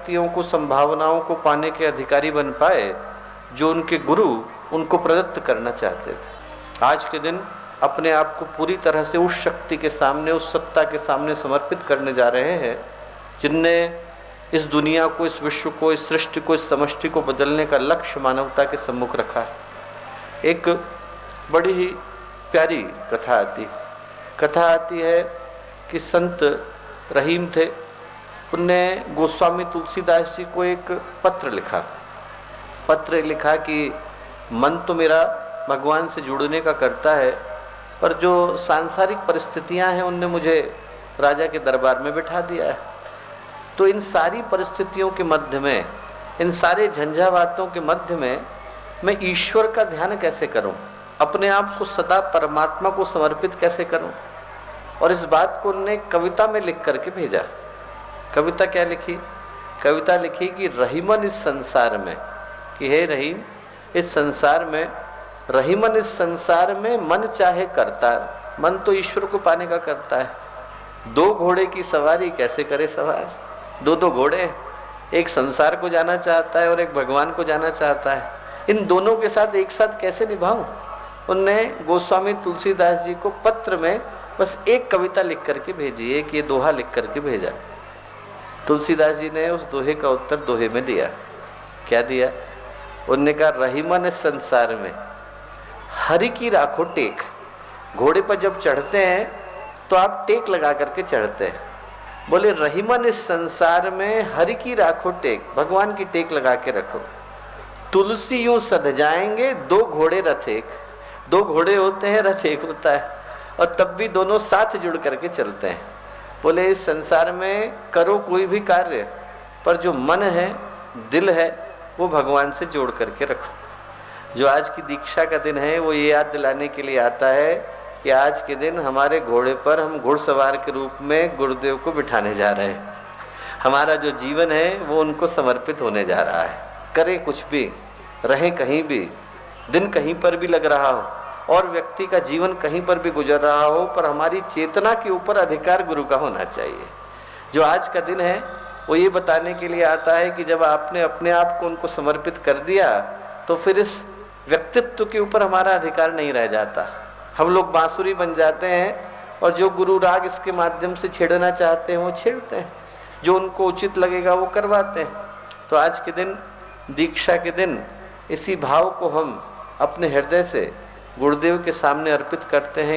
शक्तियों को, संभावनाओं को पाने के अधिकारी बन पाए जो उनके गुरु उनको प्रदत्त करना चाहते थे। आज के दिन अपने आप को पूरी तरह से उस शक्ति के सामने, उस सत्ता के सामने समर्पित करने जा रहे हैं जिनने इस दुनिया को, इस विश्व को, इस सृष्टि को, इस समष्टि को बदलने का लक्ष्य मानवता के सम्मुख रखा है। एक बड़ी ही प्यारी कथा आती है कि संत रहीम थे, उनने गोस्वामी तुलसीदास जी को एक पत्र लिखा कि मन तो मेरा भगवान से जुड़ने का करता है, पर जो सांसारिक परिस्थितियां हैं उनने मुझे राजा के दरबार में बिठा दिया है। तो इन सारी परिस्थितियों के मध्य में, इन सारे झंझावातों के मध्य में मैं ईश्वर का ध्यान कैसे करूं, अपने आप को सदा परमात्मा को समर्पित कैसे करूं। और इस बात को उन्होंने कविता में लिख करके भेजा। कविता क्या लिखी? कविता लिखी कि रहीमन इस संसार में, कि हे रहीम, इस संसार में, रहीमन इस संसार में मन चाहे करता, मन तो ईश्वर को पाने का करता है। दो घोड़े की सवारी कैसे करे सवार? दो घोड़े, एक संसार को जाना चाहता है और एक भगवान को जाना चाहता है। इन दोनों के साथ एक साथ कैसे निभाऊं? उनने गोस्वामी तुलसीदास जी को पत्र में बस एक कविता लिख करके भेजी, एक ये दोहा लिख करके भेजा। तुलसीदास जी ने उस दोहे का उत्तर दोहे में दिया। क्या दिया? उनने कहा, रहीमन इस संसार में हरि की राखो टेक। घोड़े पर जब चढ़ते हैं तो आप टेक लगा करके चढ़ते हैं। बोले रहीमन इस संसार में हरि की राखो टेक, भगवान की टेक लगा के रखो। तुलसी यूं सध जाएंगे दो घोड़े रथ एक। दो घोड़े होते हैं, रथ एक होता है, और तब भी दोनों साथ जुड़ करके चलते हैं। बोले इस संसार में करो कोई भी कार्य, पर जो मन है, दिल है, वो भगवान से जोड़ करके रखो। जो आज की दीक्षा का दिन है वो ये याद दिलाने के लिए आता है कि आज के दिन हमारे घोड़े पर हम घुड़सवार के रूप में गुरुदेव को बिठाने जा रहे हैं। हमारा जो जीवन है वो उनको समर्पित होने जा रहा है। करें कुछ भी, रहें कहीं भी, दिन कहीं पर भी लग रहा हो और व्यक्ति का जीवन कहीं पर भी गुजर रहा हो, पर हमारी चेतना के ऊपर अधिकार गुरु का होना चाहिए। जो आज का दिन है वो ये बताने के लिए आता है कि जब आपने अपने आप को उनको समर्पित कर दिया तो फिर इस व्यक्तित्व के ऊपर हमारा अधिकार नहीं रह जाता। हम लोग बांसुरी बन जाते हैं और जो गुरु राग इसके माध्यम से छेड़ना चाहते हैं वो छेड़ते हैं, जो उनको उचित लगेगा वो करवाते हैं। तो आज के दिन, दीक्षा के दिन, इसी भाव को हम अपने हृदय से गुरुदेव के सामने अर्पित करते हैं।